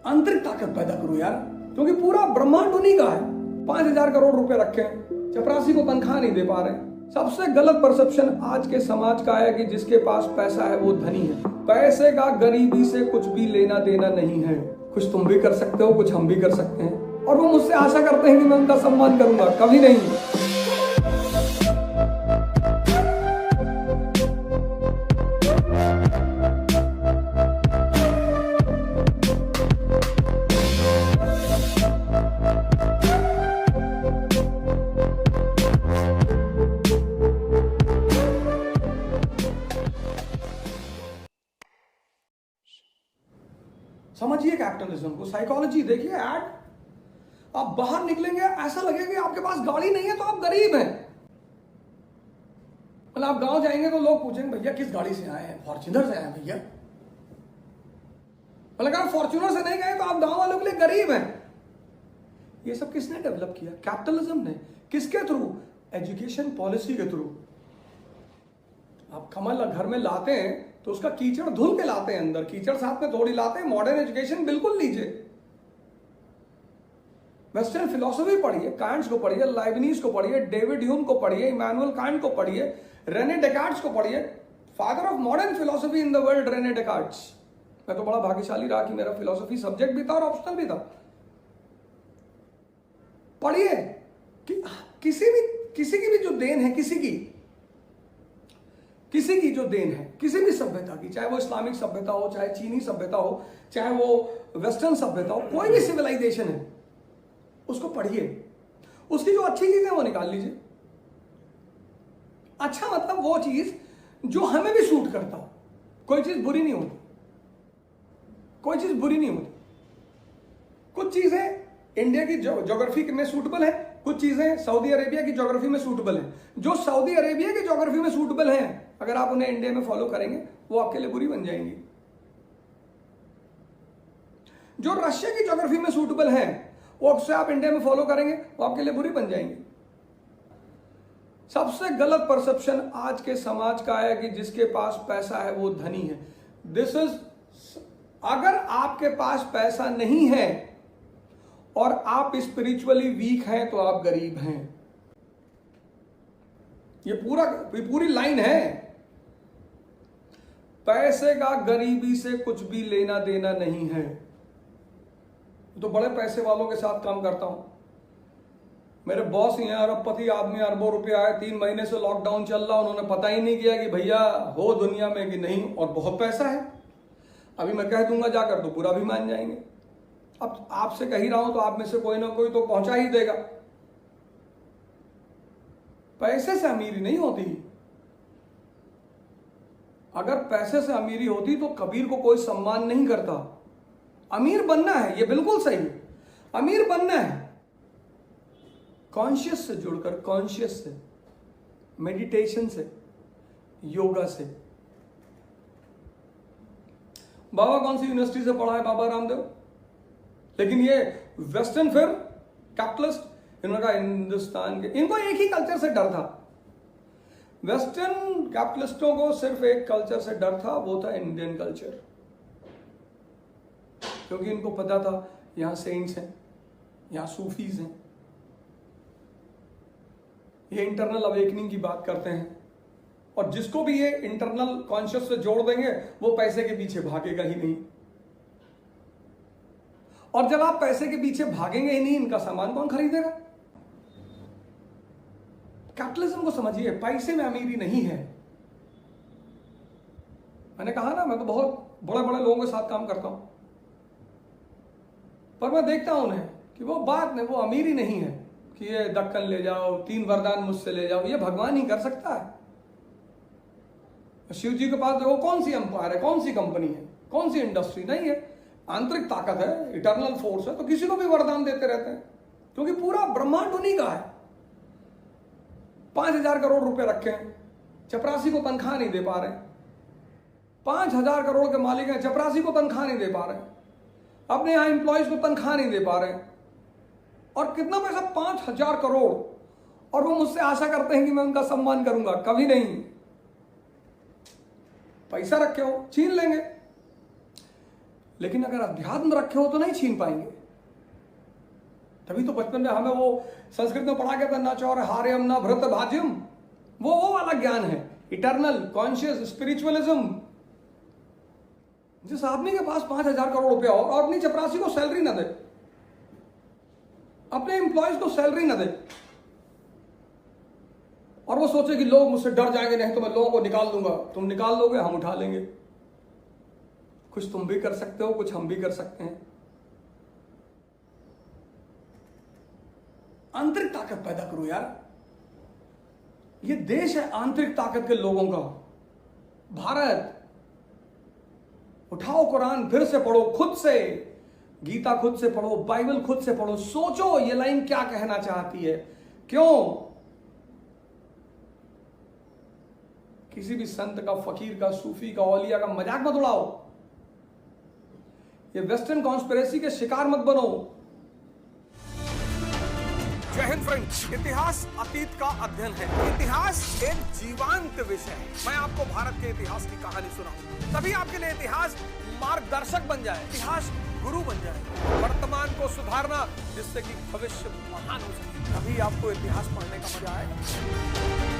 आंतरिक ताकत पैदा करो यार, क्योंकि पूरा ब्रह्मांड उन्हीं का है। 5,000 करोड़ रुपए रखे हैं, चपरासी को तनख्वाह नहीं दे पा रहे। सबसे गलत परसेप्शन आज के समाज का है कि जिसके पास पैसा है वो धनी है। पैसे का गरीबी से कुछ भी लेना देना नहीं है। कुछ तुम भी कर सकते हो, कुछ हम भी कर सकते हैं, और वो मुझसे आशा करते हैं कि मैं उनका सम्मान करूंगा, कभी नहीं। समझिए कैपिटलिज्म को, साइकोलॉजी देखिए। ऐड आप बाहर निकलेंगे ऐसा लगेगा कि आपके पास गाड़ी नहीं है तो आप गरीब हैं। मतलब आप गांव जाएंगे तो लोग पूछेंगे भैया किस गाड़ी से आए हैं? फॉर्च्यूनर से आए हैं भैया। मतलब अगर फॉर्च्यूनर से नहीं गए तो आप गांव वालों के लिए गरीब हैं। ये सब किसने डेवलप किया? कैपिटलिज्म ने। किसके थ्रू? एजुकेशन पॉलिसी के थ्रू। आप कमल घर में लाते हैं तो उसका कीचड़ धुल के लाते हैं अंदर, कीचड़ साथ में थोड़ी लाते हैं। मॉडर्न एजुकेशन बिल्कुल लीजिए, वेस्टर्न फिलॉसफी पढ़िए, कांट्स को पढ़िए, लाइबनीज को पढ़िए, डेविड ह्यूम को पढ़िए, इमैनुअल कांट को पढ़िए, रेने डेकार्ट्स को पढ़िए। Father of modern philosophy in the world Rene Descartes. मैं तो बड़ा भाग्यशाली रहा कि मेरा फिलॉसफी सब्जेक्ट भी था और ऑप्शनल भी था। पढ़िए कि किसी की भी जो देन है, किसी की जो देन है किसी भी सभ्यता की, चाहे वो इस्लामिक सभ्यता हो, चाहे चीनी सभ्यता हो, चाहे वो वेस्टर्न सभ्यता हो, कोई भी सिविलाइजेशन है, उसको पढ़िए। उसकी जो अच्छी चीज है वो निकाल लीजिए। अच्छा मतलब वो चीज जो हमें भी सूट करता हो। कोई चीज बुरी नहीं होती, कोई चीज बुरी नहीं होती। कुछ चीजें इंडिया की ज्योग्राफी में सूटेबल है, कुछ चीजें सऊदी अरेबिया की ज्योग्राफी में सूटेबल है। जो सऊदी अरेबिया की ज्योग्राफी में सूटेबल है, अगर आप उन्हें इंडिया में फॉलो करेंगे वो आपके लिए बुरी बन जाएंगी। जो रशिया की ज्योग्राफी में सूटेबल है, वो अक्सर आप इंडिया में फॉलो करेंगे वो आपके लिए बुरी बन जाएंगी। सबसे गलत परसेप्शन आज के समाज का है कि जिसके पास पैसा है वो धनी है। दिस इज, अगर आपके पास पैसा नहीं है और आप स्पिरिचुअली वीक हैं तो आप गरीब हैं। ये पूरी लाइन है। पैसे का गरीबी से कुछ भी लेना देना नहीं है। तो बड़े पैसे वालों के साथ काम करता हूं। मेरे बॉस ही हैं, अरबपति आदमी, अरबों रुपए आए, 3 महीने से लॉकडाउन चल रहा, उन्होंने पता ही नहीं किया कि भैया हो दुनिया में कि नहीं, और बहुत पैसा है। अभी मैं कह दूंगा जाकर तो पूरा भी मान जाएंगे। अब आपसे कह ही रहा हूं तो आप में से कोई ना कोई तो पहुंचा ही देगा। पैसे से अमीरी नहीं होती। अगर पैसे से अमीरी होती तो कबीर को कोई सम्मान नहीं करता। अमीर बनना है, ये बिल्कुल सही है, अमीर बनना है। कॉन्शियस से जुड़कर, कॉन्शियस से, मेडिटेशन से, योगा से। बाबा कौन सी यूनिवर्सिटी से पढ़ा है? बाबा रामदेव। लेकिन ये वेस्टर्न फिर कैपिटलिस्ट, इन्होंने कहा हिंदुस्तान के, इनको एक ही कल्चर से डर था। वेस्टर्न कैपिटलिस्टों को सिर्फ एक कल्चर से डर था, वो था इंडियन कल्चर। क्योंकि इनको पता था यहां सेंट्स हैं, यहां सूफीज हैं, ये इंटरनल अवेकनिंग की बात करते हैं, और जिसको भी ये इंटरनल कॉन्शियस से जोड़ देंगे वो पैसे के पीछे भागेगा ही नहीं। और जब आप पैसे के पीछे भागेंगे ही नहीं, इनका सामान कौन खरीदेगा? कैपिटलिज्म को समझिए, पैसे में अमीरी नहीं है। मैंने कहा ना, मैं तो बहुत बड़े बड़े लोगों के साथ काम करता हूं, पर मैं देखता हूं उन्हें कि वो बात नहीं, वो अमीरी नहीं है कि ये दक्कन ले जाओ, 3 वरदान मुझसे ले जाओ। ये भगवान ही कर सकता है। शिव जी के पास देखो, कौन सी एम्पायर है, कौन सी कंपनी है, कौन सी इंडस्ट्री? नहीं है, आंतरिक ताकत है, इटर्नल फोर्स है, तो किसी को भी वरदान देते रहते हैं, क्योंकि पूरा ब्रह्मांड उन्हीं का है। 5,000 करोड़ रुपए रखे हैं, चपरासी को तनख्वाह नहीं दे पा रहे। 5,000 करोड़ के मालिक हैं, चपरासी को तनख्वाह नहीं दे पा रहे, अपने यहां एम्प्लॉयज को तनख्वाह नहीं दे पा रहे। और कितना पैसा? 5,000 करोड़। और वो मुझसे आशा करते हैं कि मैं उनका सम्मान करूंगा, कभी नहीं। पैसा रखे हो छीन लेंगे। लेकिन अगर अध्यात्म रखे हो तो नहीं छीन पाएंगे। तभी तो बचपन में हमें वो संस्कृत में पढ़ा गया था, न चौर हार्यम न भृत भाज्यम, वो वाला ज्ञान है, इटर्नल कॉन्शियस स्पिरिचुअलिज्म। जिस आदमी के पास 5,000 करोड़ रुपया हो और अपनी चपरासी को सैलरी ना दे, अपने एम्प्लॉयज को सैलरी ना दे, और वो सोचे कि लोग मुझसे डर जाएंगे, नहीं तो मैं लोगों को निकाल दूंगा। तुम निकाल लोगे, हम उठा लेंगे। कुछ तुम भी कर सकते हो, कुछ हम भी कर सकते हैं। आंतरिक ताकत पैदा करो यार। ये देश है आंतरिक ताकत के लोगों का, भारत। उठाओ कुरान, फिर से पढ़ो, खुद से गीता खुद से पढ़ो, बाइबल खुद से पढ़ो, सोचो ये लाइन क्या कहना चाहती है। क्यों किसी भी संत का, फकीर का, सूफी का, औलिया का मजाक मत उड़ाओ। ये वेस्टर्न कॉन्स्पिरेसी के शिकार मत बनो। जय हिंद फ्रेंड्स। इतिहास अतीत का अध्ययन है। इतिहास एक जीवंत विषय है। मैं आपको भारत के इतिहास की कहानी सुनाऊं, तभी आपके लिए इतिहास मार्गदर्शक बन जाए, इतिहास गुरु बन जाए। वर्तमान को सुधारना जिससे कि भविष्य महान हो सके, तभी आपको इतिहास पढ़ने का मजा आएगा।